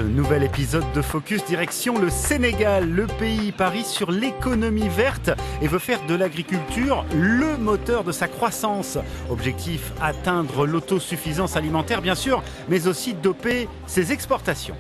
ce nouvel épisode de Focus, direction le Sénégal. Le pays parie sur l'économie verte et veut faire de l'agriculture le moteur de sa croissance. Objectif, atteindre l'autosuffisance alimentaire bien sûr, mais aussi doper ses exportations.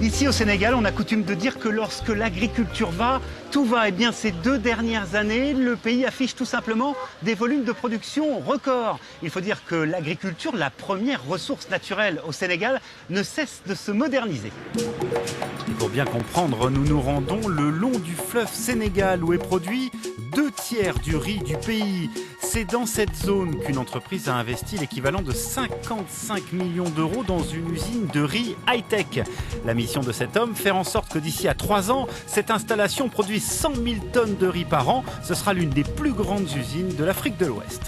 Ici au Sénégal, on a coutume de dire que lorsque l'agriculture va, tout va. Et bien ces 2 dernières années, le pays affiche tout simplement des volumes de production records. Il faut dire que l'agriculture, la première ressource naturelle au Sénégal, ne cesse de se moderniser. Et pour bien comprendre, nous nous rendons le long du fleuve Sénégal où est produit 2/3 du riz du pays. C'est dans cette zone qu'une entreprise a investi l'équivalent de 55 millions d'euros dans une usine de riz high-tech. La mission de cet homme, faire en sorte que d'ici à 3 ans, cette installation produise 100 000 tonnes de riz par an. Ce sera l'une des plus grandes usines de l'Afrique de l'Ouest.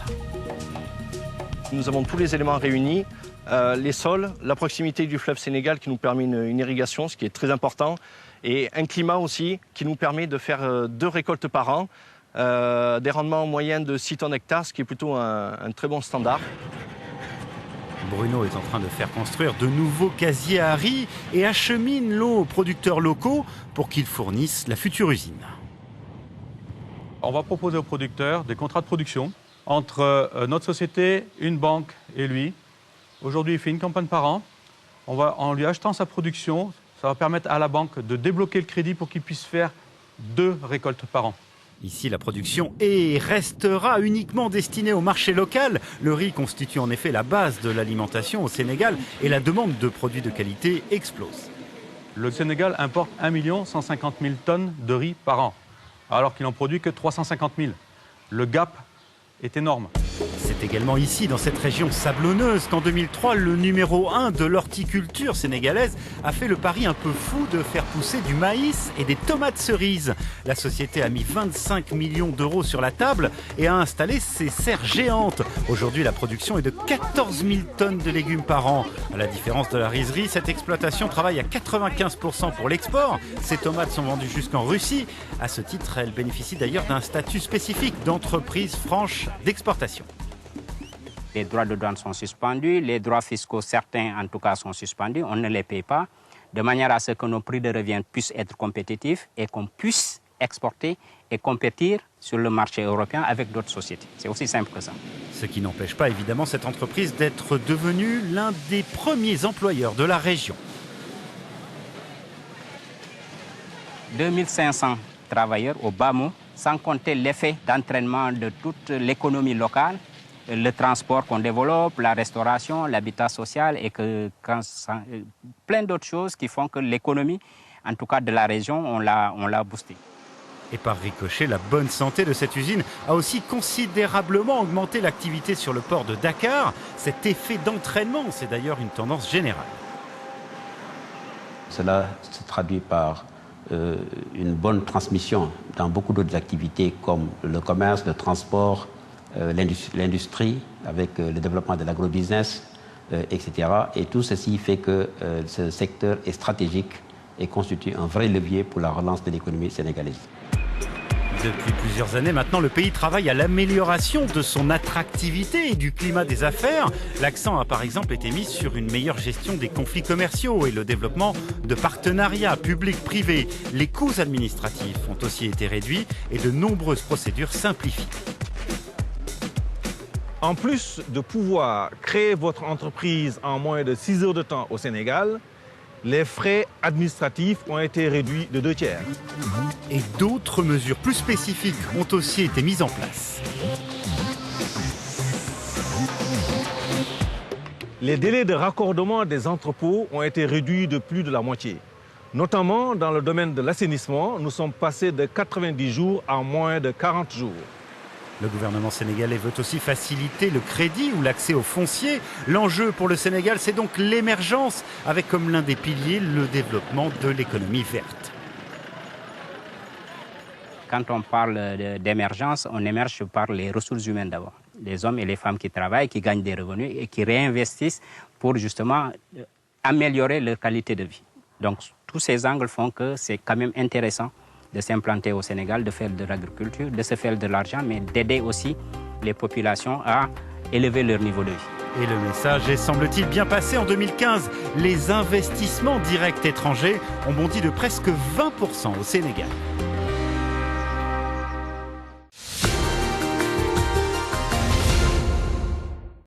Nous avons tous les éléments réunis, les sols, la proximité du fleuve Sénégal qui nous permet une irrigation, ce qui est très important, et un climat aussi qui nous permet de faire 2 récoltes par an, des rendements moyens de 6 tonnes hectares, ce qui est plutôt un très bon standard. Bruno est en train de faire construire de nouveaux casiers à riz et achemine l'eau aux producteurs locaux pour qu'ils fournissent la future usine. On va proposer aux producteurs des contrats de production entre notre société, une banque et lui. Aujourd'hui, il fait une campagne par an. En lui achetant sa production, ça va permettre à la banque de débloquer le crédit pour qu'il puisse faire 2 récoltes par an. Ici, la production est et restera uniquement destinée au marché local. Le riz constitue en effet la base de l'alimentation au Sénégal et la demande de produits de qualité explose. Le Sénégal importe 1 150 000 tonnes de riz par an, alors qu'il n'en produit que 350 000. Le gap est énorme. C'est également ici, dans cette région sablonneuse, qu'en 2003, le numéro 1 de l'horticulture sénégalaise a fait le pari un peu fou de faire pousser du maïs et des tomates cerises. La société a mis 25 millions d'euros sur la table et a installé ses serres géantes. Aujourd'hui, la production est de 14 000 tonnes de légumes par an. À la différence de la rizerie, cette exploitation travaille à 95% pour l'export. Ces tomates sont vendues jusqu'en Russie. À ce titre, elle bénéficie d'ailleurs d'un statut spécifique d'entreprise franche d'exportation. Les droits de douane sont suspendus, les droits fiscaux, certains en tout cas, sont suspendus, on ne les paye pas, de manière à ce que nos prix de revient puissent être compétitifs et qu'on puisse exporter et compétir sur le marché européen avec d'autres sociétés. C'est aussi simple que ça. Ce qui n'empêche pas évidemment cette entreprise d'être devenue l'un des premiers employeurs de la région. 2500 travailleurs au bas mot, sans compter l'effet d'entraînement de toute l'économie locale, le transport qu'on développe, la restauration, l'habitat social et plein d'autres choses qui font que l'économie, en tout cas de la région, on l'a boosté. Et par ricochet, la bonne santé de cette usine a aussi considérablement augmenté l'activité sur le port de Dakar. Cet effet d'entraînement, c'est d'ailleurs une tendance générale. Cela se traduit par une bonne transmission dans beaucoup d'autres activités comme le commerce, le transport, l'industrie, avec le développement de l'agrobusiness, etc. Et tout ceci fait que ce secteur est stratégique et constitue un vrai levier pour la relance de l'économie sénégalaise. Depuis plusieurs années maintenant, le pays travaille à l'amélioration de son attractivité et du climat des affaires. L'accent a par exemple été mis sur une meilleure gestion des conflits commerciaux et le développement de partenariats publics-privés. Les coûts administratifs ont aussi été réduits et de nombreuses procédures simplifiées. En plus de pouvoir créer votre entreprise en moins de 6 heures de temps au Sénégal, les frais administratifs ont été réduits de 2/3. Et d'autres mesures plus spécifiques ont aussi été mises en place. Les délais de raccordement des entrepôts ont été réduits de plus de la moitié. Notamment dans le domaine de l'assainissement, nous sommes passés de 90 jours à moins de 40 jours. Le gouvernement sénégalais veut aussi faciliter le crédit ou l'accès au foncier. L'enjeu pour le Sénégal, c'est donc l'émergence, avec comme l'un des piliers le développement de l'économie verte. Quand on parle d'émergence, on émerge par les ressources humaines d'abord. Les hommes et les femmes qui travaillent, qui gagnent des revenus et qui réinvestissent pour justement améliorer leur qualité de vie. Donc tous ces angles font que c'est quand même intéressant de s'implanter au Sénégal, de faire de l'agriculture, de se faire de l'argent, mais d'aider aussi les populations à élever leur niveau de vie. Et le message est, semble-t-il, bien passé. En 2015, les investissements directs étrangers ont bondi de presque 20% au Sénégal.